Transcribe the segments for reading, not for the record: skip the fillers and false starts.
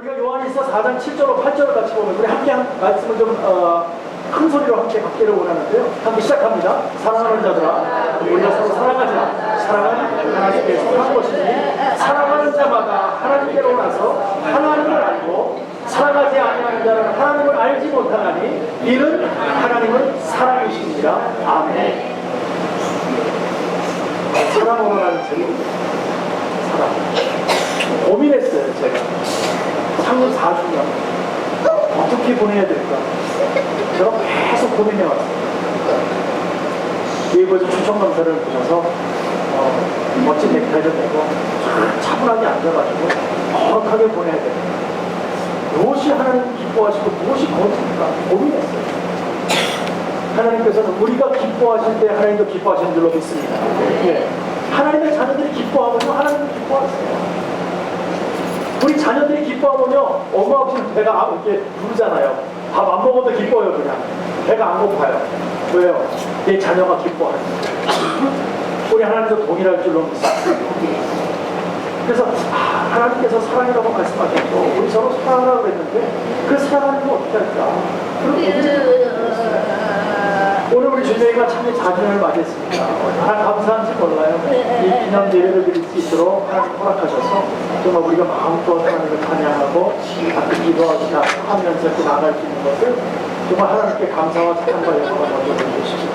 우리가 요한일서 4장 7절로 8절을 같이 보면 우리 함께 말씀을 좀 큰 소리로 함께 받기를 원하는데요. 함께 시작합니다. 사랑하는 자들아, 우리가 서로 사랑하자. 사랑은 하나님께서 한 것이니 사랑하는 자마다 하나님께로 나서 하나님을 알고 사랑하지 아니하는 자는 하나님을 알지 못하나니 이는 하나님은 사랑이시니라. 아멘. 사랑으로 하는 제목입니다. 사랑. 고민했어요, 제가. 3년 4주년. 어떻게 보내야 될까? 제가 계속 고민해왔어요. 미국에서 추천검사를 보셔서 멋진 넥타이를 메고 차분하게 앉아가지고 정확하게 보내야 돼요. 무엇이 하나님 기뻐하시고 무엇이 거짓일까 고민했어요. 하나님께서는 우리가 기뻐하실 때 하나님도 기뻐하시는 줄로 믿습니다. 네. 하나님의 자녀들이 기뻐하면요 하나님도 기뻐하세요. 우리 자녀들이 기뻐하면요 엄마 없이는 배가 이렇게 부르잖아요. 밥 안 먹어도 기뻐요. 그냥 배가 안 고파요. 왜요? 내 자녀가 기뻐하니까. 우리 하나님도 동일할 줄로 믿습니다. 그래서 하나님께서 사랑이라고 말씀하셨고 우리 서로 사랑하라고 했는데 그 사랑하는 거 어떻게 할까? 오늘 우리 준영이가 참 4주년을 맞이했습니다. 하나님 감사한지 몰라요. 이 기념 예배를 드릴 수 있도록 하나님 허락하셔서 정말 우리가 마음껏 하나님을 찬양하고 같은 기도하시고 하면서 이렇게 나갈 수 있는 것을 정말 하나님께 감사와 찬양과 영광을 먼저 드리고 싶습니다.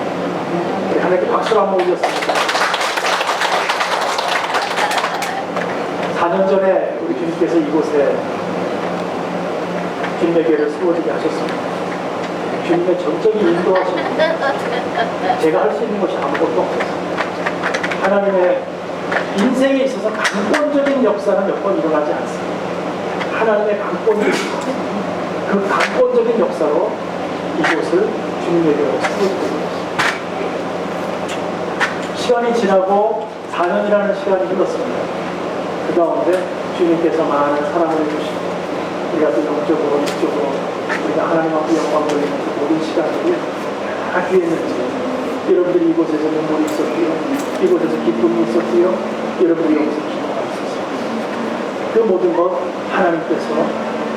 우리 하나님께 박수를 한번 올렸습니다. 4년 전에 우리 주님께서 이곳에 주님의 교회를 세워지게 하셨습니다. 주님의 전적인 인도하심입니다. 제가 할 수 있는 것이 아무것도 없었습니다. 하나님의 인생에 있어서 강권적인 역사는 몇 번 일어나지 않습니다. 하나님의 강권적인 그 강권적인 역사로 이곳을 주님의 교회로 세워지게 되었습니다. 시간이 지나고 4년이라는 시간이 흘렀습니다. 그 가운데 주님께서 많은 사랑을 해주시고 우리가 또 영적으로 육적으로 우리가 하나님 앞에 영광 돌리면서 모든 시간들이 다 귀했는지 여러분들이 이곳에서 눈물이 있었고요. 이곳에서 기쁨이 있었고요. 여러분들이 여기서 기도가 있었어요. 그 모든 것 하나님께서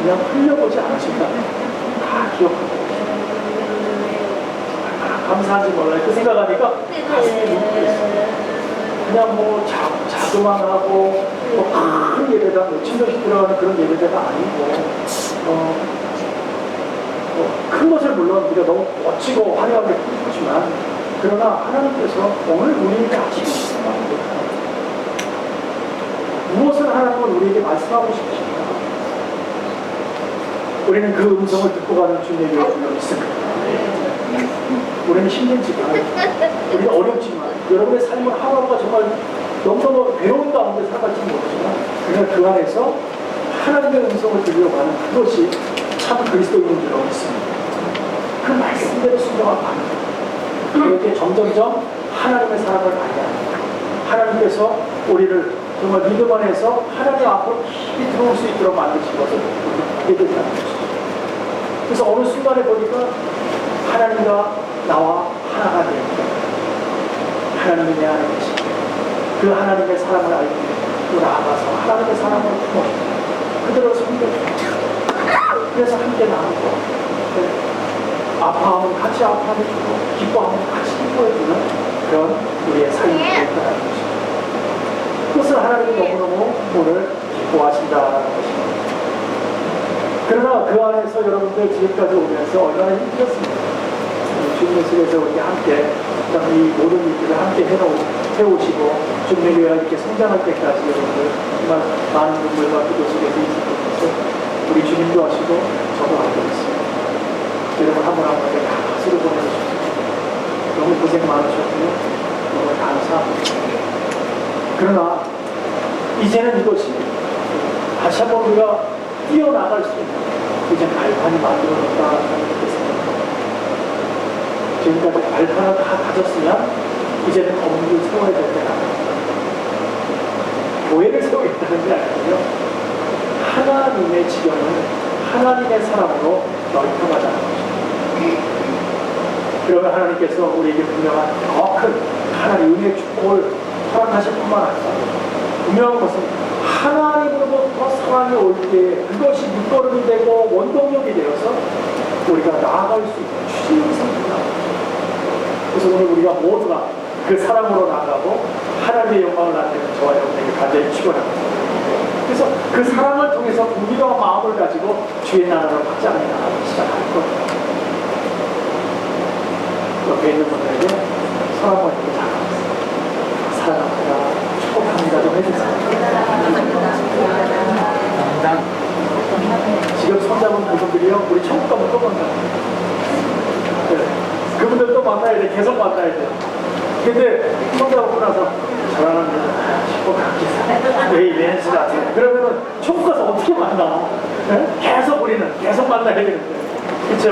그냥 흘려보지 않으신다면 다 기억하고 감사한지 몰라요. 그 생각하니까 가슴이 뭉클했어요. 그냥 뭐 자그만 하고 큰 예배당 몇천 명씩 들어가는 그런 예배대가 아니고 큰 것을 물론 우리가 너무 멋지고 화려하게 보지만 그러나 하나님께서 오늘 우리에게 하시고 싶은 말입니다. 무엇을 하나님은 우리에게 말씀하고 싶으십니까? 우리는 그 음성을 듣고 가는 주님의 교회를 믿습니다. 우리는 힘들지만 우리는 어렵지만 여러분의 삶은 하루하루가 정말 너무너무 괴로운 가운데 살아갈지 모르지만 그냥 그 안에서 하나님의 음성을 들으려고 하는 그것이 참 그리스도인인 줄로 믿습니다. 그 말씀대로 순종하고 그렇게 점점점 하나님의 사랑을 발견합니다. 하나님께서 우리를 정말 믿음 안에서 하나님 앞으로 깊이 들어올 수 있도록 만드신 것을 보게 된다는 것이죠. 그래서 어느 순간에 보니까 하나님과 나와 하나가 되었다. 하나님이 내 안에 계시고 그 하나님의 사랑을 알고 또 나아가서 하나님의 사랑을 품어주고 그대로 섬겨주고 그래서 함께 나누고 아파하면 같이 아파해주고 기뻐하면 같이 기뻐해주는 그런 우리의 삶이 되었다는 것입니다. 그것을 하나님이 너무너무 오늘 기뻐하신다는 것입니다. 그러나 그 안에서 여러분들 지금까지 오면서 얼마나 힘들었습니까? 주님의 집에서 우리 함께 이 모든 일들을 함께 해오시고 주님의 교회가 이렇게 성장할 때까지 여러분들 정말 많은 분들과 기도 속에서 있었던 것을 우리 주님도 하시고 저도 알고 있습니다. 여러분 한 분 한 분에게 다 박수를 보내주십시오. 너무 고생 많으셨고요. 너무 감사합니다. 그러나 이제는 이것이 다시 한번 우리가 뛰어나갈 수 있는 이제 발판이 만들어졌다는 생각이 지금까지 발판을 다 가졌으면 이제는 건물을 세워야 될 때가 교회를 세우겠다는 게 아니고요. 하나님의 지경을 하나님의 사랑으로 넓혀가자는 것입니다. 그러면 하나님께서 우리에게 분명한 더 큰 하나님의 은혜의 축복을 허락하실 뿐만 아니라 분명한 것은 하나님으로부터 사랑이 올 때 그것이 밑거름이 되고 원동력이 되어서 우리가 나아갈 수 있는 추진이 생긴다. 그래서 오늘 우리가 모두가 그 사랑으로 나아가고 하나님의 영광을 나타내는 저와 여러분에게 간절히 축원합니다. 그래서 그 사랑을 통해서 무기력한 마음을 가지고 주의 나라를 확장해 나가기 시작할 겁니다. 옆에 있는 분들에게 사랑을 이렇게 다가가세요. 사랑합니다. 축복합니다. 좀 해주세요. 지금 손잡은 그분들이요, 우리 천국 가면 또 만나요. 네. 그분들 또 만나야 돼. 계속 만나야 돼. 근데 손잡고 나서 사랑합니다. 축복합니다. 왜 왼수 같아요? 그러면은 천국 가서 어떻게 만나? 네? 계속 우리는 계속 만나야 되는데. 그렇죠?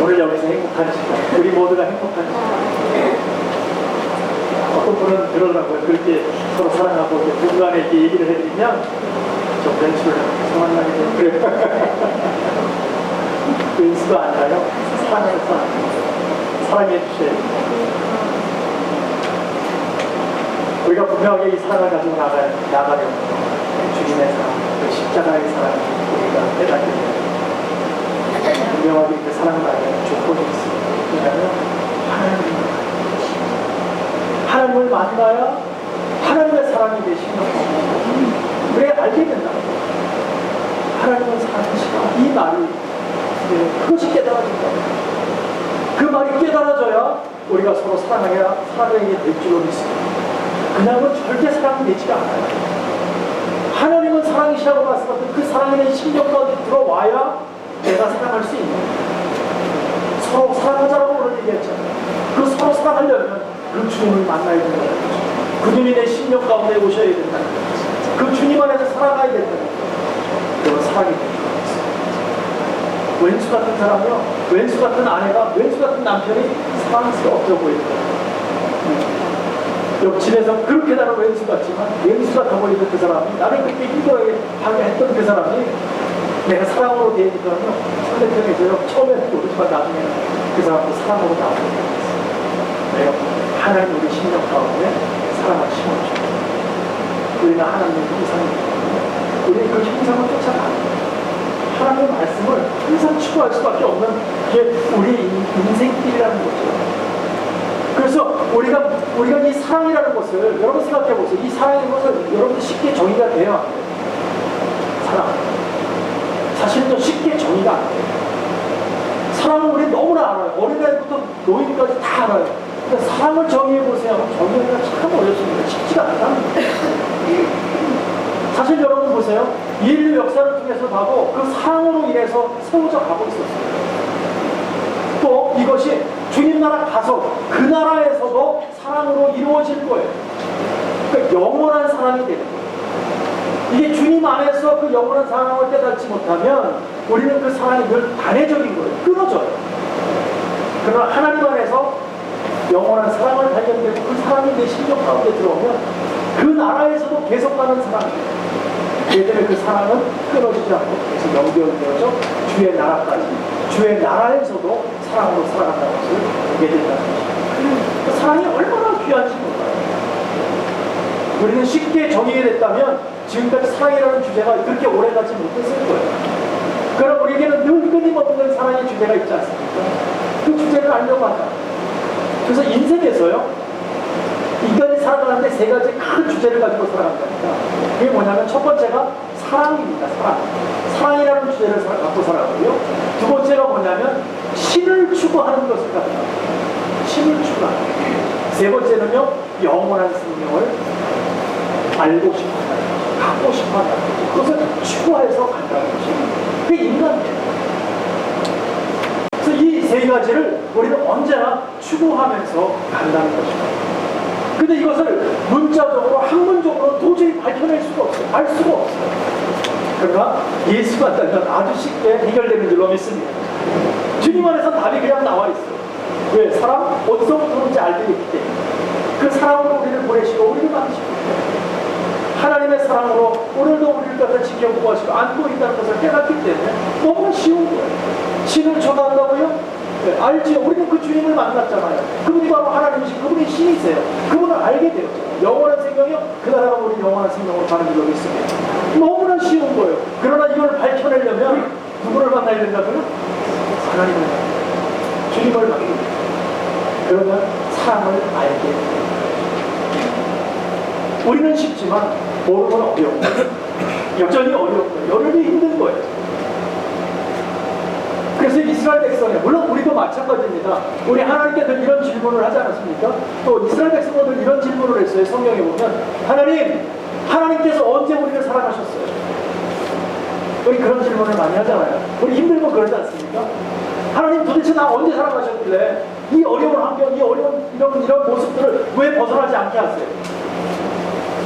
오늘 여기서 행복한 시간, 우리 모두가 행복한 시간. 어떤 분은 그러더라고요. 그렇게 서로 사랑하고 누군가에 이렇게 얘기를 해드리면 좀 왼수를 성환하게 돼요. 그래요. 왼수도 안 나요. 사랑해 주셔야 우리가 분명하게 이 사랑을 가지고 나가려면 주님의 사랑, 그 십자가의 사랑을 우리가 깨닫게 돼요. 분명하게 그 사랑을 알려는 조건이 있습니다. 왜냐하면 하나님을 만나야 하나님의 사랑이 되시는 겁니다. 그래 알게 된다. 하나님은 사랑이시다. 이 말이 그것이 깨달아진다. 그 말이 깨달아져야 우리가 서로 사랑해야 사랑이 될 줄로 믿습니다. 그냥은 절대 사랑이 되지가 않아요. 하나님은 사랑이시라고 말씀하신 그 사랑이 내 심령 가운데 들어와야 내가 사랑할 수 있는 거예요. 서로 사랑하자라고 오늘 얘기했잖아요. 그 서로 사랑하려면 그 주님을 만나야 된다는 거죠. 그분이 내 심령 가운데 오셔야 된다는 거죠. 그 주님 안에서 살아가야 된다는 거죠. 그건 사랑이 됩니다. 왼수 같은 사람이요, 왼수 같은 아내가, 왼수 같은 남편이 사랑스럽게 보이는 거예요. 옆집에서 그렇게 나는 왼수 같지만 왼수 같아 보이는 그 사람이 나를 그렇게 힘들어하게 했던 그 사람이 내가 사랑으로 대니까요 상대편에서요 처음에는 모르지만 나중에는 그 사람도 사랑으로 나오게 됩니다. 왜요? 하나님 우리 심령 가운데 사랑을 심어줍니다. 우리는 하나님의 형상입니다. 우리는 그 형상을 쫓아갑니다. 하나님의 말씀을 항상 추구할 수밖에 없는 게 우리 인생길이라는 거죠. 그래서 우리가 이 사랑이라는 것을 여러분 생각해 보세요. 이 사랑이라는 것을 여러분들 쉽게 정의가 돼요. 사랑. 사실은 좀 쉽게 정의가 안 돼요. 사랑은 우리 너무나 알아요. 어린아이부터 노인까지 다 알아요. 근데 사랑을 정의해 보세요. 정의하기가 참 어렵습니다. 쉽지가 않답니다. 사실 여러분 보세요. 인류 역사를 통해서 봐도 그 사랑으로 인해서 세워져 가고 있었어요. 또 이것이 주님 나라 가서 그 나라에서도 사랑으로 이루어질 거예요. 그러니까 영원한 사랑이 되는 거예요. 이게 주님 안에서 그 영원한 사랑을 깨닫지 못하면 우리는 그 사랑이 늘 단회적인 거예요. 끊어져요. 그러나 하나님 안에서 영원한 사랑을 발견되고 그 사랑이 내 심령 가운데 들어오면 그 나라에서도 계속가는 사랑이에요. 그렇기 때문에 그 사랑은 끊어지지 않고 계속 연결되어져 주의 나라까지, 주의 나라에서도 사랑으로 살아간다는 것을 보게 된다는 것입니다. 그 사랑이 얼마나 귀한지 몰라요. 우리는 쉽게 정의가 됐다면 지금까지 사랑이라는 주제가 그렇게 오래가지 못했을 거예요. 그러나 우리에게는 늘 끊임없는 사랑의 주제가 있지 않습니까? 그 주제를 알려고 하자. 그래서 인생에서요, 인간이 살아가는데 세 가지 큰 주제를 가지고 살아간답니다. 그게 뭐냐면 첫 번째가 사랑입니다. 사랑. 사랑이라는 주제를 갖고 살아가고요. 두 번째가 뭐냐면 신을 추구하는 것을 갖고 신을 추구하는 것. 세 번째는요, 영원한 생명을 알고 싶어한다. 갖고 싶어한다. 그것을 추구해서 간다는 것입니다. 그게 인간이에요. 그래서 이 세 가지를 우리는 언제나 추구하면서 간다는 것입니다. 근데 이것을 문자적으로 학문적으로 도저히 밝혀낼 수가 없어요. 알 수가 없어요. 그러나 예수가 따르면 아주 쉽게 해결되는 줄로 믿습니다. 주님 안에서 답이 그냥 나와 있어요. 왜? 사랑 어디서부터 오는지 알게 됐기 때문에 그 사랑으로 우리를 보내시고 우리를 만드시고 하나님의 사랑으로 오늘도 우리를 갖다 지켜보고 하시고 안고 있다는 것을 깨닫기 때문에 너무 쉬운 거예요. 신을 전한다고요? 네, 알지요. 우리는 그 주님을 만났잖아요. 그분이 바로 하나님이신 그분이 신이세요. 그분을 알게 되었잖아요. 영원한 생명이요? 그 나라가 우리 영원한 생명으로 가는 길로 있습니다. 너무나 쉬운 거예요. 그러나 이걸 밝혀내려면 누구를 만나야 된다고요? 하나님을 만나야 주님을 만나야 됩니다. 그러면 사랑을 알게 됩니다. 우리는 쉽지만 모르는 건 어려운 거예요. 여전히 어려운 거예요. 여전히 힘든 거예요. 그래서 이스라엘 백성이, 물론 우리도 마찬가지입니다. 우리 하나님께 늘 이런 질문을 하지 않았습니까? 또 이스라엘 백성들 이런 질문을 했어요. 성경에 보면 하나님께서 언제 우리를 사랑하셨어요? 우리 그런 질문을 많이 하잖아요. 우리 힘들고 그러지 않습니까? 하나님 도대체 나 언제 사랑하셨길래 이 어려운 환경, 이 어려운 이런 모습들을 왜 벗어나지 않게 하세요?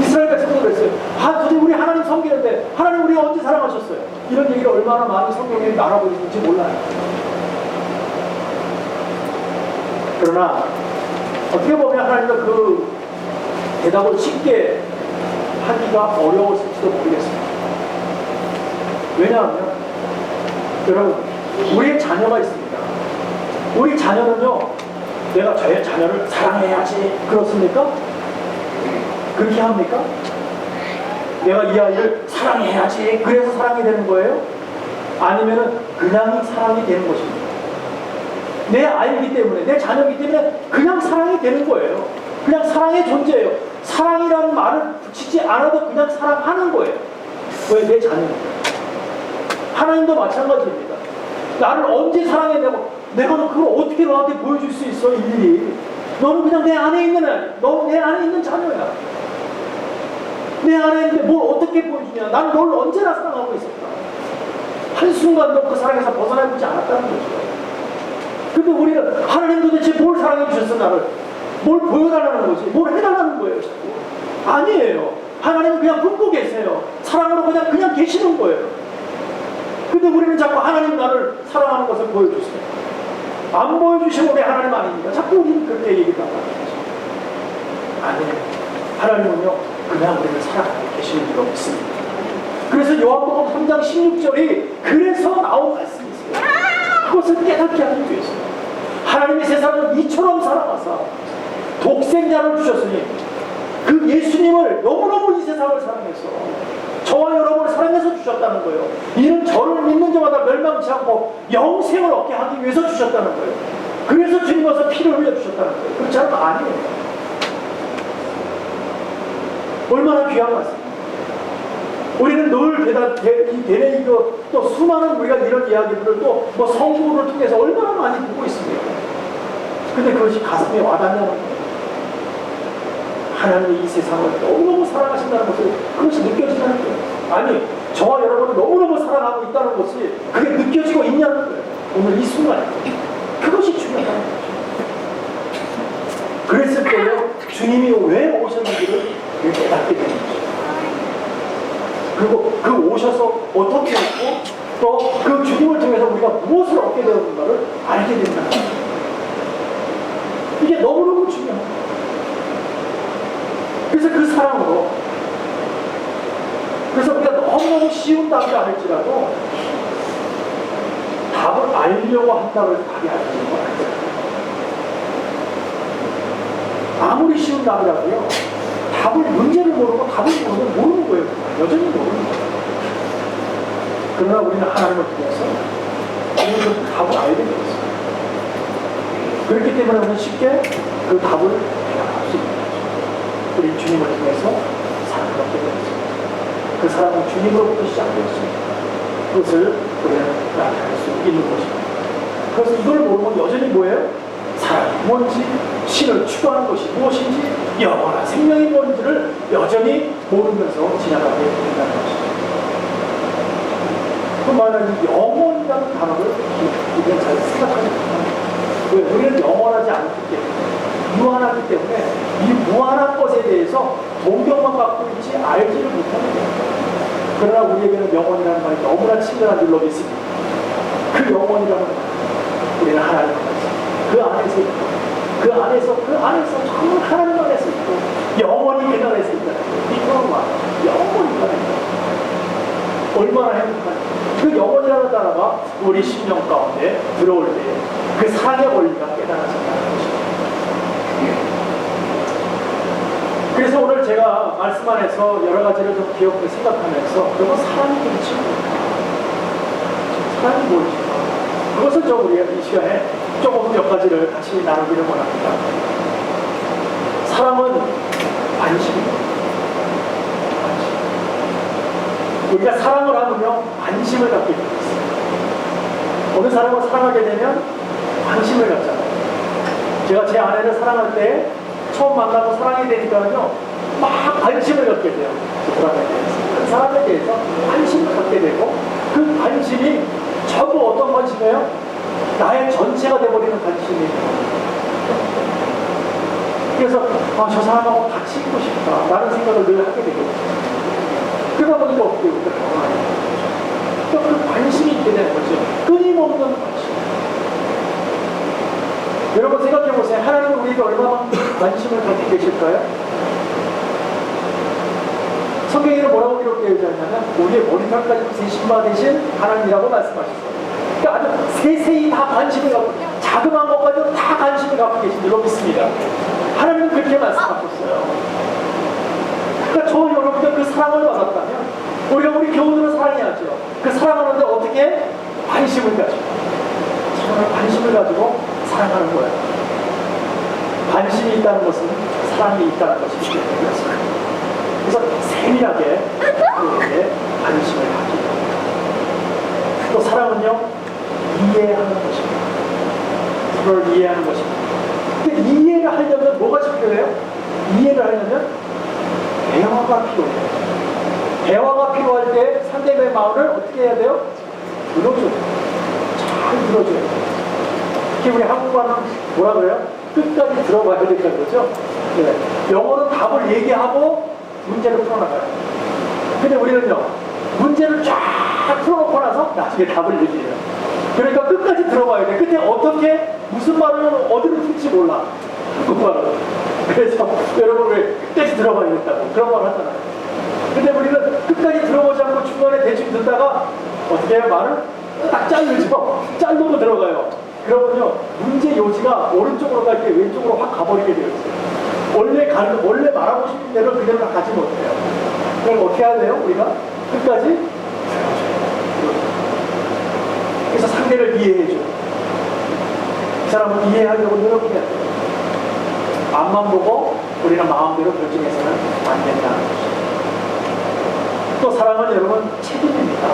이스라엘 백성도 그랬어요. 도대체 우리 하나님 섬기는데 하나님 우리 언제 사랑하셨어요? 이런 얘기를 얼마나 많이 성경에 말하고 있는지 몰라요. 그러나 어떻게 보면 하나님은 그 대답을 쉽게 하기가 어려웠을지도 모르겠습니다. 왜냐하면 여러분, 우리의 자녀가 있습니다. 우리 자녀는요, 내가 저의 자녀를 사랑해야지, 그렇습니까? 그렇게 합니까? 내가 이 아이를 사랑해야지, 그래서 사랑이 되는 거예요? 아니면은 그냥 사랑이 되는 것입니다. 내 아이이기 때문에, 내 자녀이기 때문에 그냥 사랑이 되는 거예요. 그냥 사랑의 존재예요. 사랑이라는 말을 붙이지 않아도 그냥 사랑하는 거예요. 왜? 내 자녀니까. 하나님도 마찬가지입니다. 나를 언제 사랑했냐고, 내가 그걸 어떻게 너한테 보여줄 수 있어, 일일이. 너는 그냥 내 안에 있는 아이, 너 내 안에 있는 자녀야. 내 안에 있는데 뭘 어떻게 보여주냐. 난 널 언제나 사랑하고 있었다. 한순간도 그 사랑에서 벗어나지 않았다는 거죠. 근데 우리는 하나님 도대체 뭘 사랑해 주셨어, 나를? 뭘 보여달라는 거지? 뭘 해달라는 거예요, 자꾸? 아니에요. 하나님은 그냥 품고 계세요. 사랑으로 그냥 계시는 거예요. 근데 우리는 자꾸 하나님 나를 사랑하는 것을 보여주세요. 안 보여주시면 우리 하나님 아닙니까? 자꾸 우리는 그렇게 얘기한다는 거죠. 아니에요. 하나님은요, 그냥 우리를 사랑하고 계시는 줄 믿습니다. 그래서 요한복음 3장 16절이 그래서 나온 말씀이 있어요. 그것을 깨닫게 하기 위해서 하나님이 세상을 이처럼 사랑하사 독생자를 주셨으니 그 예수님을 너무너무 이 세상을 사랑해서 저와 여러분을 사랑해서 주셨다는 거예요. 이는 저를 믿는 자마다 멸망치 않고 영생을 얻게 하기 위해서 주셨다는 거예요. 그래서 주님 와서 피를 흘려 주셨다는 거예요. 그렇지 않으면 아니에요. 얼마나 귀한 말씀입니다. 우리는 늘 또 수많은 우리가 이런 이야기들을 또 뭐 성부를 통해서 얼마나 많이 보고 있습니다. 근데 그것이 가슴에 와닿냐는 거예요. 하나님이 이 세상을 너무너무 사랑하신다는 것을 그것이 느껴지냐는 거예요. 아니, 저와 여러분을 너무너무 사랑하고 있다는 것이 그게 느껴지고 있냐는 거예요. 오늘 이 순간에 그것이 중요하다는 거죠. 그랬을 때요, 주님이 왜 오셨는지를 깨닫게 되는 거죠. 그리고 그 오셔서 어떻게 했고 또 그 주님을 통해서 우리가 무엇을 얻게 되었는가를 알게 된다는 거죠. 이게 너무너무 중요합니다. 그래서 그 사랑으로, 그래서 우리가 너무너무 쉬운 답이 아닐지라도 답을 알려고 한다고 해서 답이 알려지는 건 아니잖아요. 아무리 쉬운 답이라도요, 문제를 모르고 답을 모르는 거예요. 여전히 모르는 거예요. 그러나 우리는 하나님을 통해서 그 답을 알게 되었어요. 그렇기 때문에 우리는 쉽게 그 답을 대답할 수 있는 거죠. 우리 주님을 통해서 사랑을 얻게 되었습니다. 그 사랑은 주님으로부터 시작되었습니다. 그것을 우리는 나타낼 수 있는 것입니다. 그래서 이걸 모르면 여전히 뭐예요? 사랑이 뭔지, 신을 추구하는 것이 무엇인지, 영원한 생명이 뭔지를 여전히 모르면서 지나가게 된다는 것이죠. 그 말은 영원이라는 단어를 우리가 잘 생각하지 못합니다. 왜? 우리는 영원하지 않기 때문에, 무한하기 때문에 이 무한한 것에 대해서 동경만 갖고 있지 알지를 못하는 거예요. 그러나 우리에게는 영원이라는 말이 너무나 친절한 줄로 믿습니다. 그 영원이라는 말, 우리는 하나님을 그 안에서 있고, 그 안에서 정말 하나님 안에서 있고, 영원히 그 안에서 있다는 거예요. 이 그런 말, 영원히 가는 거예요. 얼마나 행복한지. 그 영원이라는 단어가 우리 심령 가운데 들어올 때 그 사랑의 원리가 깨달아진다는 것입니다. 그래서 오늘 제가 말씀 안에서 여러 가지를 좀 기억해 생각하면서 여러분 사랑이 뭔지, 사랑이 뭘지, 그것을 좀 우리가 이 시간에 조금 몇 가지를 같이 나누기를 원합니다. 사랑은 관심입니다. 우리가 사랑을 하면요, 관심을 갖게 되어 있어요. 어느 사람을 사랑하게 되면 관심을 갖잖아요. 제가 제 아내를 사랑할 때 처음 만나고 사랑이 되니까요, 막 관심을 갖게 돼요. 그 사람에 대해서. 그 사람에 대해서 관심을 갖게 되고, 그 관심이 전부 어떤 관심이에요? 나의 전체가 되어버리는 관심이에요. 그래서 저 사람하고 같이 있고 싶다 라는 생각을 늘 하게 되거든요. 그러다 보니까 어떻게 우리가 경험하는 거죠. 또 그 관심이 있게 되는 거죠. 끊임없는 관심. 여러분 생각해 보세요. 하나님은 우리에게 얼마나 관심을 갖고 계실까요? 성경에는 뭐라고 기록되어 있냐면 우리의 머리털까지 세심마 되신 하나님이라고 말씀하셨어요. 그러니까 아주 세세히 다 관심을 갖고, 자그마한 것까지도 다 관심을 갖고 계신 줄로 믿습니다. 하나님은 그렇게 말씀하셨어요. 그러니까 저 여러분들 그 사랑을 받았다면 우리 교훈으로 사랑해야죠. 그 사랑하는데 어떻게? 관심을 가지고, 정말 관심을 가지고 사랑하는 거예요. 관심이 있다는 것은 사랑이 있다는 것이기 때문에 그래서 세밀하게 그에게 관심을 가지고, 또 사랑은요, 이해하는 것입니다. 서로를 이해하는 것입니다. 근데 이해를 하려면 뭐가 필요해요? 이해를 하려면 대화가 필요해요. 대화가 필요할 때 상대방의 마음을 어떻게 해야 돼요? 들어줘요. 잘 들어줘요. 특히 우리 한국말은 뭐라 그래요? 끝까지 들어봐야 된다는 거죠. 네. 영어는 답을 얘기하고 문제를 풀어나가요. 근데 우리는요, 문제를 쫙 풀어놓고 나서 나중에 답을 얘기해요. 그러니까 끝까지 들어봐야 돼. 근데 어떻게, 무슨 말을 어디로 풀지 몰라. 한국말은. 그래서 여러분 왜 끝까지 들어봐야겠다고 그런 말 하잖아요. 근데 우리는 끝까지 들어보지 않고 중간에 대충 듣다가 어떻게 해요? 말을 딱 자르죠. 자르고 들어가요. 그러면요, 문제 요지가 오른쪽으로 갈 때 왼쪽으로 확 가버리게 되어 있어요. 원래 말하고 싶은 대로 그대로 다 가지 못해요. 그럼 어떻게 해야 돼요? 우리가 끝까지 들어줘요. 그래서 상대를 이해해줘요. 이 사람을 이해하려고 노력해야 돼요. 앞만 보고 우리는 마음대로 결정해서는 안 된다는 것이죠. 또 사랑은 여러분 책임입니다.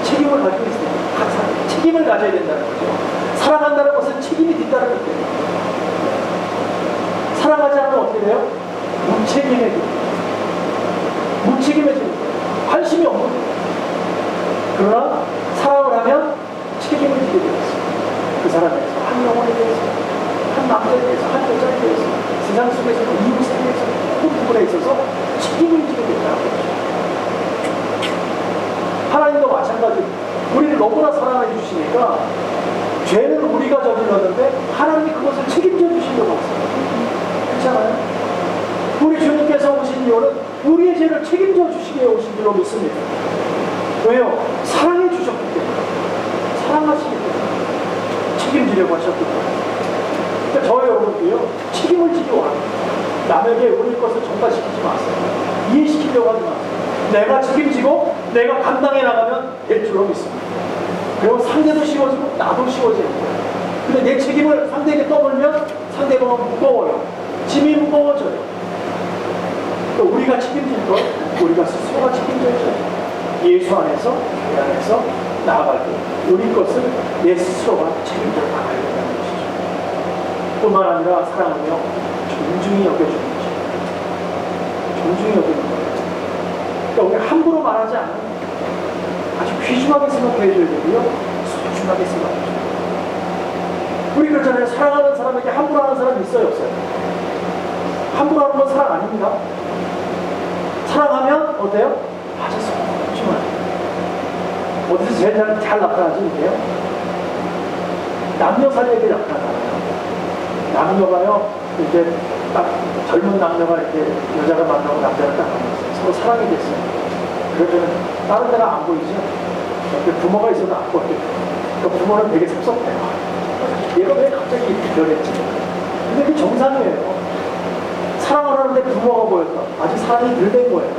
책임을 가지고 있어요. 항상 책임을 가져야 된다는 거죠. 사랑한다는 것은 책임이 뒷따르기 때문에. 사랑하지 않으면 어떻게 돼요? 무책임해지고, 무책임해지는 거예요. 관심이 없는 거예요. 그러나 사랑을 하면 책임을 지게 되었어요. 그 사람에 대해서, 한 영혼에 대해서, 한 남자에 대해서, 한 여자에 대해서, 세상 속에서, 이웃에 대해서, 그 부분에 있어서 책임을 지게 된다는 거죠. 하나님도 마찬가지입니다. 우리를 너무나 사랑해 주시니까 죄는 우리가 저질렀는데 하나님이 그것을 책임져 주시려고 하세요. 그렇잖아요? 우리 주님께서 오신 이유는 우리의 죄를 책임져 주시기에 오신 줄로 믿습니다. 왜요? 사랑해 주셨기 때문에. 사랑하시기 때문에. 책임지려고 하셨기 때문에. 그러니까 저 여러분도요, 책임을 지기 원합니다. 남에게 우리 것을 전가시키지 마세요. 이해시키려고 하지 마세요. 내가 책임지고 내가 감당해 나가면 될 줄로 믿습니다. 그리고 상대도 쉬워지고 나도 쉬워져요. 근데 내 책임을 상대에게 떠벌면 상대방은 무거워요. 짐이 무거워져요. 또 우리가 책임질 것, 우리가 스스로가 책임져야죠. 예수 안에서, 그 안에서 나아갈 때 우리 것을 내 스스로가 책임져 나가야 된다는 것이죠. 뿐만 아니라 사랑은요, 존중히 여겨주는 거죠. 존중히 여기는 거예요. 그러니까 우리 함부로 말하지 않아요. 아주 귀중하게 생각해 줘야 되고요, 소중하게 생각해 줘야 돼요. 우리 그렇잖아요. 사랑하는 사람에게 함부로 하는 사람 있어요, 없어요? 함부로 하는 건 사랑 아닙니다. 사랑하면 어때요? 아주 소중하게. 어디서 제일 잘 나타나지, 이게요? 남녀 사이에게 나타나요. 남녀가요, 이제 딱 젊은 남녀가 이렇게 여자를 만나고 남자를 딱 만났어요. 서로 사랑이 됐어요. 그러면 다른 데가 안 보이죠? 옆에 부모가 있어도 안 보여요. 그러니까 부모는 되게 섭섭해요. 얘가 왜 갑자기 이렇게 변했지? 근데 그게 정상이에요. 눈앞에 부모가 보였다. 아직 사람이 덜 된 거예요.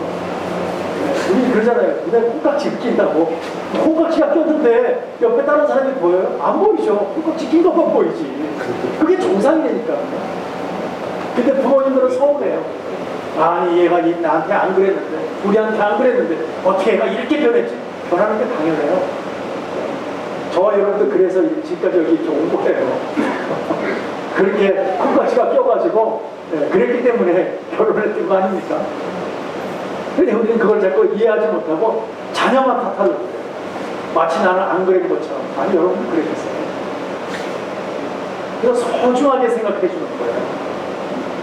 우리 그러잖아요. 눈에 콩깍지 낀다고. 콩깍지가 꼈는데 옆에 다른 사람이 보여요? 안 보이죠. 콩깍지 낀 것만 보이지. 그게 정상이니까. 근데 부모님들은 서운해요. 아니 얘가 나한테 안 그랬는데, 우리한테 안 그랬는데 어떻게 얘가 이렇게 변했지? 변하는 게 당연해요. 저와 여러분도 그래서 지금까지 여기 이렇게 온 거예요. 그렇게 콩깍지가 껴가지고 그랬기 때문에 결혼을 했던 거 아닙니까? 근데 우리는 그걸 자꾸 이해하지 못하고 자녀만 탓하려고 그래요. 마치 나는 안 그런 것처럼. 아니 여러분도 그러겠어요. 그래서 소중하게 생각해 주는 거예요.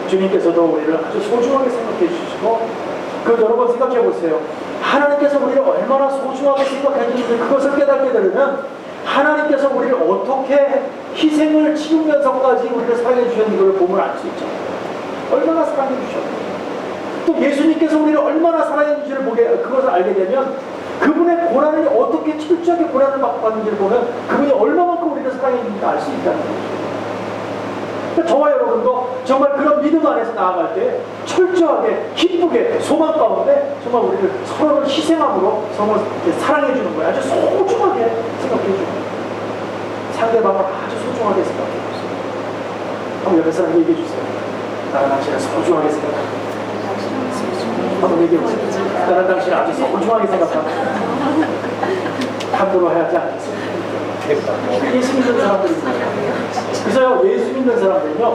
주님께서도 우리를 아주 소중하게 생각해 주시고, 그 여러분 생각해 보세요. 하나님께서 우리를 얼마나 소중하게 생각해 주는지 그것을 깨닫게 되면 하나님께서 우리를 어떻게 희생을 치르면서까지 우리를 사랑해 주셨는지 그걸 보면 알 수 있죠. 얼마나 사랑해 주셨는지. 또 예수님께서 우리를 얼마나 사랑해 주시는지를 보게, 그것을 알게 되면 그분의 고난을 어떻게 철저하게 고난을 받고 갔는지를 보면 그분이 얼마만큼 우리를 사랑해 주는지 알 수 있다는 거죠. 저와 여러분도 정말 그런 믿음 안에서 나아갈 때 철저하게 기쁘게 소망 가운데 정말 우리를 서로를 희생함으로 서로 사랑해 주는 거예요. 아주 소중하게 생각해 주는 거예요. 상대방을 아주 소중하게 생각해 주세요. 한번 옆에 사람 얘기해 주세요. 나는 당신을 소중하게 생각합니다. 한번 얘기해 보세요. 나는 당신을 아주 소중하게 생각합니다. 함부로 하지 않겠습니다. 예수 믿는 사람들입니다. 그래서 예수 믿는 사람들은요,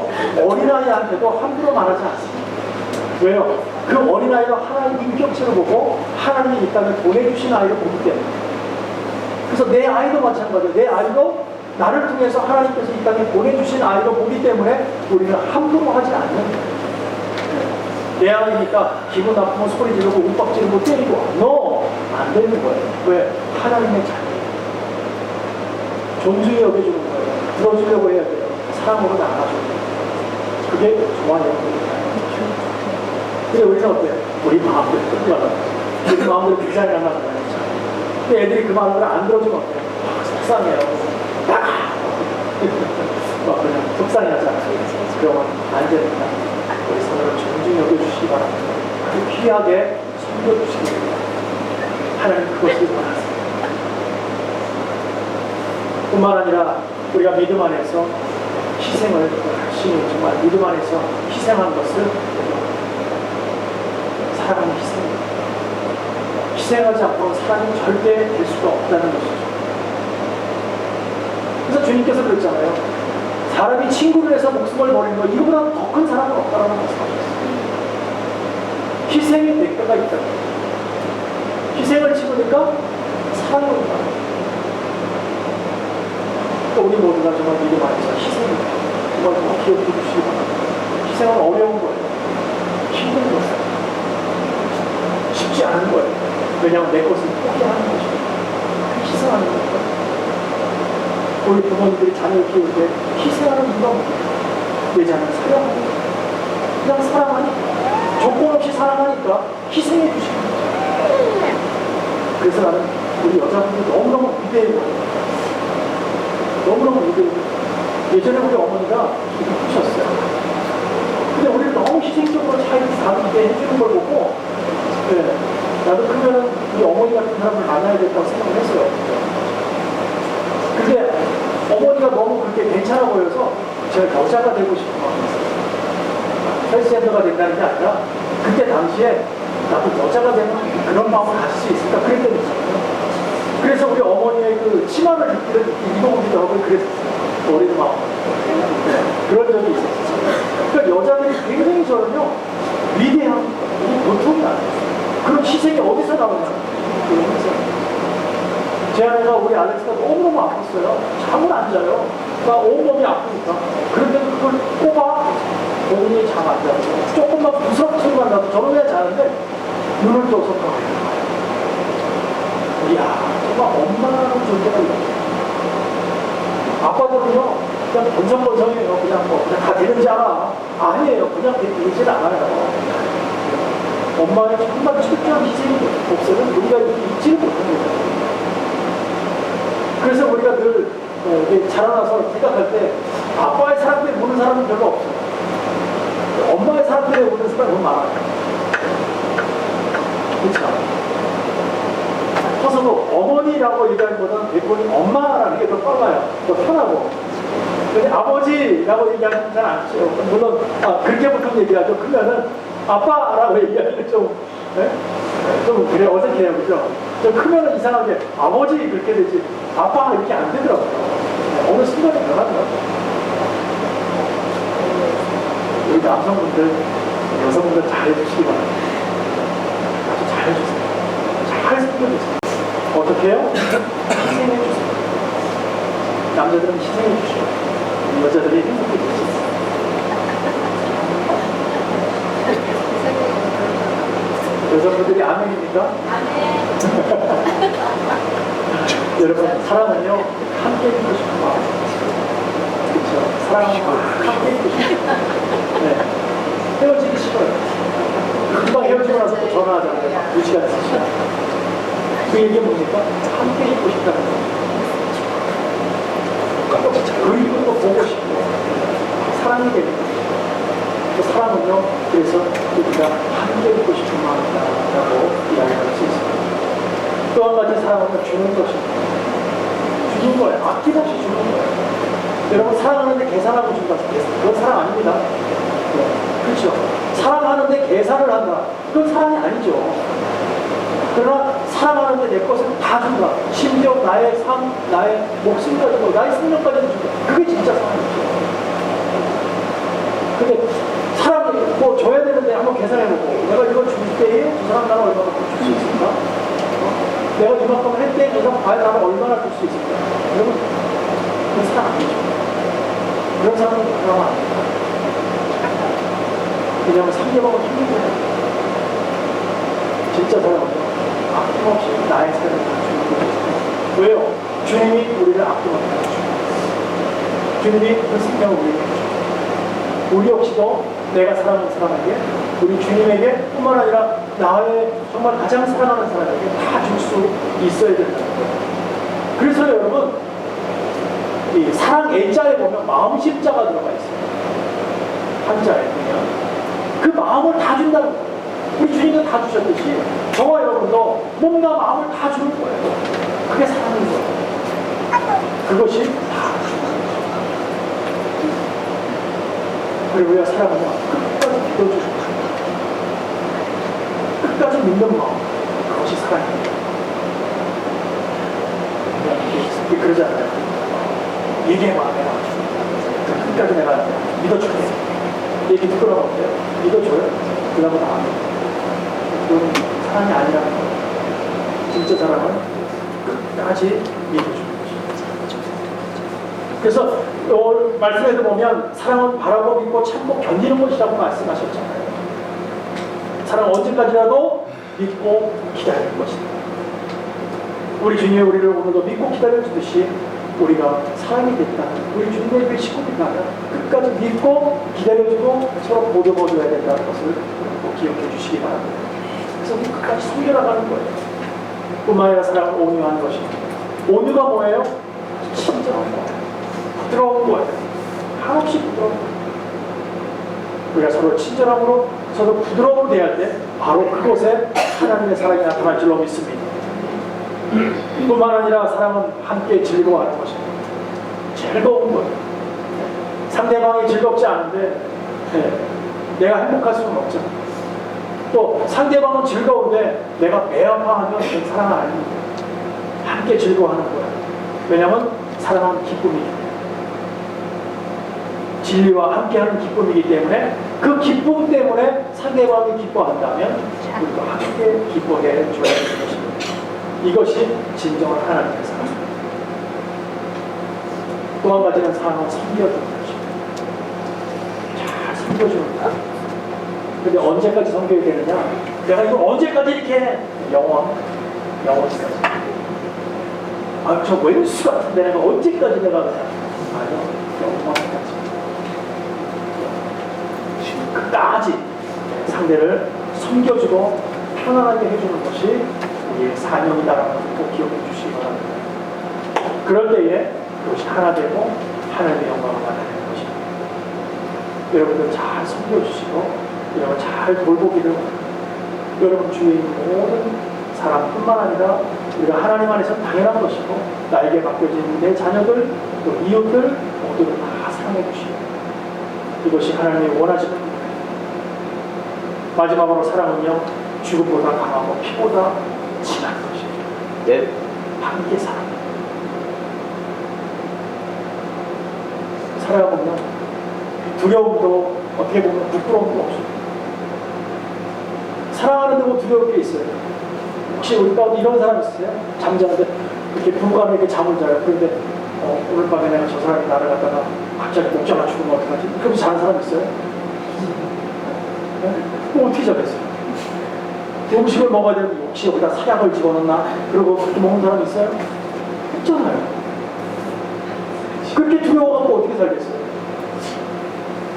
어린아이한테도 함부로 말하지 않습니다. 왜요? 그 어린아이도 하나님 인격체를 보고 하나님이 이 땅에 보내주신 아이를 보기 때문에. 그래서 내 아이도 마찬가지예요. 내 아이도 나를 통해서 하나님께서 이 땅에 보내주신 아이로 보기 때문에 우리는 함부로 하지 않는 거예요. 내 아이니까 기분 나쁘면 소리 지르고 윽박 지르고 때리고 안 되는 거예요. 왜? 하나님의 자녀. 존중히 여겨주는 거예요. 들어주려고 해야 돼요. 사랑으로 나가줘야 돼요. 그게 좋아요. 근데 우리는 어때요? 우리 마음대로 끝나가요. 우리 마음대로 디자인을 하는 거예요. 근데 애들이 그 마음대로 안 들어주면 어때요? 속상해요. 막 그냥 속상해하잖아요. 그러면 안 됩니다. 우리 서로를 존중히 여겨주시기 바랍니다. 그 귀하게 섬겨주시기 바랍니다. 하나님 그것을 원하세요. 뿐만 아니라 우리가 믿음 안에서 희생을 열심히 정말 믿음 안에서 희생한 것을 사랑하는 희생입니다. 희생하지 않고는 사랑이 절대 될 수가 없다는 것이죠. 그래서 주님께서 그랬잖아요. 사람이 친구를 해서 목숨을 버리는 것, 이거보다 더 큰 사랑은 없다라는 말씀하셨어요. 희생의 대가가 있다. 희생을 치르니까 사랑이 온다. 우리 모두가 정말 믿음 안에서 희생입니다. 정말 꼭 기억해 주시기 바랍니다. 희생은 어려운 거예요. 힘든 거예요. 쉽지 않은 거예요. 왜냐하면 내 것을 포기하는 것이고 희생하는 거예요. 우리 부모님들이 자녀를 키울 때 희생하는 이유가 뭐예요? 내 자녀를 사랑하는 거예요. 그냥 사랑하니까, 조건 없이 사랑하니까 희생해 주시는 거예요. 그래서 나는 우리 여자분들 너무너무 위대해요. 너무너무 위대해요. 예전에 우리 어머니가 이렇게 크셨어요. 근데 우리를 너무 희생적으로 잘 다루게 해주는 걸 보고, 나도 그러면 우리 어머니 같은 사람을 만나야겠다고 생각을 했어요. 근데 어머니가 너무 그렇게 괜찮아 보여서 제가 여자가 되고 싶은 마음이 있어요. 헬스센터가 된다는 게 아니라 그때 당시에 나도 여자가 되면 그런 마음을 가질 수 있을까 그랬던 있잖아요. 그래서 우리 어머니의 그 치마를 입어보기도 하고 그랬었어요. 어린 마음. 그런 적이 있었어요. 그러니까 여자들이 굉장히 저는요, 위대한, 보통이 아니에요. 그런 희생이 어디서 나오냐. 제 아내가 우리 알렉스가 너무너무 아팠어요. 잠을 안 자요. 그러니까 온몸이 아프니까. 그런데도 그걸 꼽아 본인이 잠 안 자요. 조금만 부스럭거리만 나도 저는 왜 자는데 눈을 떠서 떠요. 이야, 정말 엄마라는 존재가 있어요. 아빠들은요, 그냥 번성번성해요. 그냥 다 되는지 알아. 아니에요. 그냥 되질 않아요. 엄마의 정말 철저한 희생이 없으면 우리가 잊지를 못합니다. 그래서 우리가 늘 자라나서 생각할 때 아빠의 사랑들이 우는 사람은 별로 없어요. 엄마의 사랑들이 우는 습관 너무 많아요. 그렇죠? 커서 뭐 어머니라고 얘기하기보다는 대부분 엄마라는 게 더 빨라요. 더 편하고. 근데 아버지라고 얘기하면 잘 안 쓰요. 물론 그렇게 보통 얘기하죠. 크면은 아빠라고 얘기하기는 좀, 네? 좀 그래 어색해요, 그죠? 좀 크면은 이상하게 아버지 그렇게 되지 아빠 이렇게 안 되더라고요. 네, 어느 순간에 변하더라고요. 우리 남성분들, 여성분들 잘 해주시기 바랍니다. 아주 잘 해주세요. 잘 숨겨주세요. 어떻게 해요? 희생해주세요. 남자들은 희생해주시고 여자들이 행복해지세요. 여성분들이 아멘입니까? 아멘. 여러분, 사랑은요, 함께 있고 싶은 마음. 그렇죠? 사랑은 함께 있고 싶은 마음. 네. 헤어지기 싫어요. 금방 헤어지고 나서 또 전화하잖아요. 2시간, 3시간. 그 얘기는 뭡니까? 함께 있고 싶다는 거죠. 그리고 또 보고 싶고 사랑이 됩니다. 그 사랑은요, 그래서 우리가 함께 있고 싶은 마음이다라고 이야기할 수 있습니다. 또 한 가지 사랑은 주는 것입니다. 주는 거예요. 아낌없이 주는 거예요. 여러분, 사랑하는데 계산하고 준다. 그건 사랑 아닙니다. 네. 그렇죠. 사랑하는데 계산을 한다. 그건 사랑이 아니죠. 그러나 사랑하는데 내 것을 다 준다. 심지어 나의 삶, 나의 목숨까지도, 나의 생명까지도 준다. 그게 진짜 사랑이죠. 근데 사랑이 뭐 줘야 되는데 한번 계산해보고 내가 이걸 줄 때에 저 사람 나는 얼마나 줄 수 있을까? 내가 이만큼 할 때 저 사람 과연 나는 얼마나 줄 수 있을까? 여러분, 그건 사랑 아니죠. 그런 사람은 사랑 아닙니다. 왜냐하면 상대방은 힘들잖아요. 진짜 사랑은요, 아낌없이 나의 삶을 다 주는 거죠. 왜요? 주님이 우리를 아낌없이 해주시고 주님이 그 생명을 우리에게 해주시고 우리 역시도 내가 사랑하는 사람에게 우리 주님에게 뿐만 아니라 나의 정말 가장 사랑하는 사람에게 다 줄 수 있어야 된다는 거예요. 그래서 여러분, 이 사랑 A자에 보면 마음 십자가 들어가 있어요. 한자에 보면 그 마음을 다 준다는 거예요. 우리 주님도 다 주셨듯이 저와 여러분도 몸과 마음을 다 주는 거예요. 그게 사랑인 거예요. 그것이 다 주는 거예요. 그리고 우리가 사랑은요, 끝까지 믿어주는 거예요. 끝까지 믿는 마음, 그것이 사랑입니다. 이게 그러잖아요. 얘기해봐, 내가 끝까지 내가 믿어줄게. 얘기 듣고 나면 어때요? 믿어줘요? 그 다음부터 안 해요. 그건 사랑이 아니라는 거예요. 진짜 사랑은 끝까지 믿어주는 거죠. 그래서 말씀에도 보면 사랑은 바라고 믿고 참고 견디는 것이라고 말씀하셨잖아요. 사랑은 언제까지라도 믿고 기다리는 것이다. 우리 주님이 우리를 오늘도 믿고 기다려주듯이 우리가 사랑이 됐다면, 우리 주님의 식구들이라면 끝까지 믿고 기다려주고 서로 보듬어줘야 된다는 것을 꼭 기억해 주시기 바랍니다. 그래서 우리 끝까지 숨겨나가는 거예요. 뿐만 아니라 사랑은 온유한 것입니다. 온유가 뭐예요? 친절한 거예요. 부드러운 거예요. 한없이 부드러운 거예요. 우리가 서로 친절함으로 서로 부드러움으로 대할 때 바로 그곳에 하나님의 사랑이 나타날 줄로 믿습니다. 뿐만 아니라 사랑은 함께 즐거워하는 것입니다. 즐거운 거예요. 상대방이 즐겁지 않은데 내가 행복할 수는 없죠. 또 상대방은 즐거운데 내가 배 아파하면 그건 사랑은 아닙니다. 함께 즐거워하는 거예요. 왜냐하면 사랑은 기쁨이기 때문에, 진리와 함께하는 기쁨이기 때문에 그 기쁨 때문에 상대방이 기뻐한다면 우리도 함께 기뻐해 줘야 되는 것입니다. 이것이 진정한 하나님의 사랑입니다. 또 한 가지는 사랑을 섬겨주는 것입니다. 잘 섬겨주는 것. 근데 언제까지 섬겨야 되느냐? 내가 이걸 언제까지 이렇게 해? 영원히까지. 저 왼수 같은데 내가 언제까지 내가 그냥. 아니요, 영원히까지. 끝까지 상대를 섬겨주고 편안하게 해주는 것이 우리의 사명이다라는 것을 꼭 기억해 주시기 바랍니다. 그럴 때에 그것이 하나 되고 하나님의 영광을 나타내는 것입니다. 여러분들 잘 섬겨주시고 여러분 잘 돌보기를 원합니다. 여러분 주위에 있는 모든 사람뿐만 아니라 우리가 하나님 안에서 당연한 것이고 나에게 맡겨진 내 자녀들 또 이웃들 모두를 다 사랑해 주시고 이것이 하나님이 원하시는 거예요. 마지막으로 사랑은요 죽음보다 강하고 피보다 진한 것입니다. 네. 바로 이게 사랑입니다. 살아보면 두려움도 어떻게 보면 부끄러움도 없습니다. 사랑하는데 뭐 두려울 게 있어요? 혹시 우리 가운데 이런 사람 있으세요? 잠자는데 이렇게 부부간에 이렇게 잠을 자요. 그런데 오늘 밤에 내가 저 사람이 나를 갖다가 갑자기 목자가 죽으면 어떡하지? 그럼 자는 사람 있어요? 네? 그럼 어떻게 자겠어요? 음식을 먹어야 되는데 혹시 여기다 사약을 집어넣나? 그러고 그렇게 먹는 사람 있어요? 없잖아요. 그렇게 두려워갖고 어떻게 살겠어요?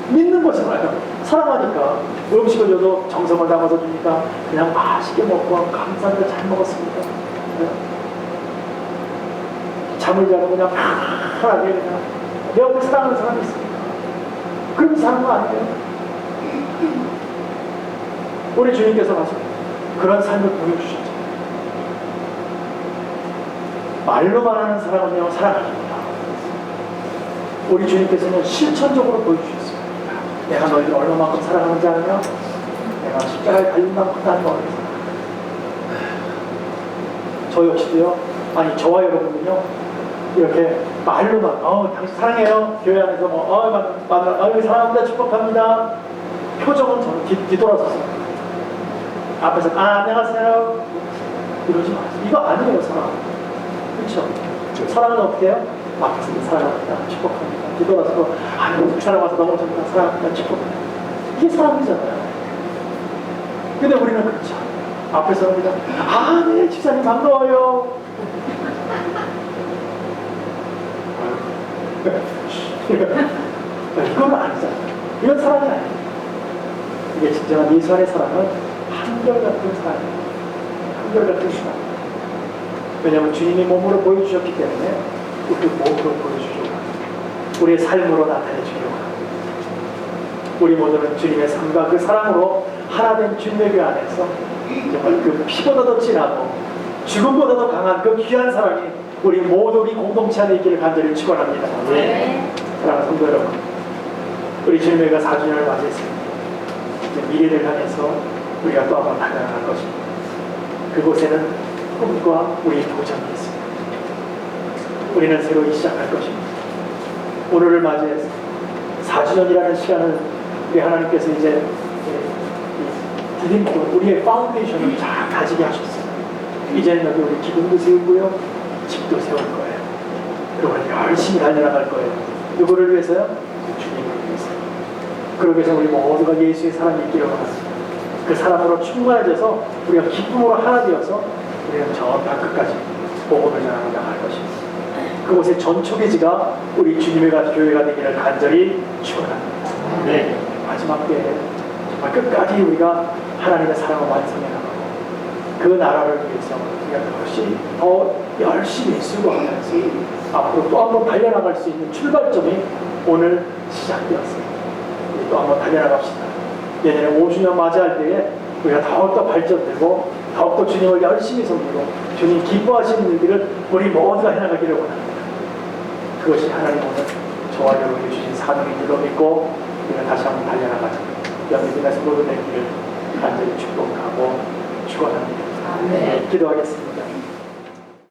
믿는 거잖아요. 사랑하니까 음식을 줘도 정성을 담아서 주니까 그냥 맛있게 먹고 감사합니다. 잘 먹었습니다. 네? 잠을 자고 그냥 편하게 그냥 내 옆에 사랑하는 사람이 있습니까? 그럼 사는 거 아니에요? 우리 주님께서 가서 그런 삶을 보여주셨죠. 말로만 하는 사랑은요 사랑합니다. 우리 주님께서는 실천적으로 보여주셨습니다. 내가 너희를 얼마만큼 사랑하는지 아느냐? 내가 십자가에 달린 만큼 난 너희를 사랑한다. 저 역시도요. 아니 저와 여러분은요. 이렇게 말로만 당신 사랑해요. 교회 안에서 사랑합니다. 축복합니다. 표정은 저는 뒤돌아서서 앞에서 안녕하세요. 이러지 마세요. 이거 아니에요 사랑. 그렇죠? 사랑은 어떻게 해요? 앞에서 사랑합니다. 축복합니다. 뒤돌아서 그 사람 와서 너무 좋다. 사랑합니다. 축복합니다. 이게 사랑이잖아요. 근데 우리는 그렇죠. 앞에서 합니다. 네 집사님 반가워요. 이건 아니잖아요. 이건 사랑이 아니에요. 이게 진정한 예수 안의 사랑은 한결같은 사랑이에요. 한결같은 사랑. 왜냐하면 주님이 몸으로 보여주셨기 때문에 그 몸으로 보여주려고 합니다. 우리의 삶으로 나타내 주려고 합니다. 우리 모두는 주님의 삶과 그 사랑으로 하나된 주님의 교 안에서 정말 그 피보다도 진하고 죽음보다도 강한 그 귀한 사랑이 우리 모두 우리 공동체 안에 있기를 간절히 축원합니다. 네. 사랑하는 성도 여러분, 우리 주님의 가 4주년을 맞이했습니다. 이제 미래를 향해서 우리가 또 한번 달려나갈 것입니다. 그곳에는 꿈과 우리의 도전이 있습니다. 우리는 새로이 시작할 것입니다. 오늘을 맞이해서 4주년이라는 시간을 우리 하나님께서 이제 드림도 우리의 파운데이션을 잘 가지게 하셨어요. 이제는 여기 우리 기둥도 세우고요, 집도 세울 거예요. 그걸 열심히 달려나갈 거예요. 누구를 위해서요? 주님을 위해서. 그러기 위해서 우리 모두가 예수의 사랑이 있기를 원합니다. 그 사랑으로 충만해져서 우리가 기쁨으로 하나 되어서 우리는 저 땅끝까지 복음을 전하고 나갈 것입니다. 그곳의 전초기지가 우리 주님의 교회가 되기를 간절히 축원합니다. 네. 마지막 때에 정말 끝까지 우리가 하나님의 사랑을 완성해 나가고 그 나라를 위해서 우리가 역시 더 열심히 수고하면서 앞으로 또 한번 달려나갈 수 있는 출발점이 오늘 시작되었습니다. 우리 또 한번 달려나갑시다. 내년에 5주년 맞이할 때에 우리가 더욱더 발전되고 더욱더 주님을 열심히 섬기고 주님 기뻐하시는 일들을 우리 모두가 해나가기를 원합니다. 그것이 하나님 오늘 저와 여러분이 주신 사명인 줄로 믿고 우리가 다시 한번 달려나가자. 영믿음에서 모두 되기를 간절히 축복하고 축원합니다. 네. 기도하겠습니다.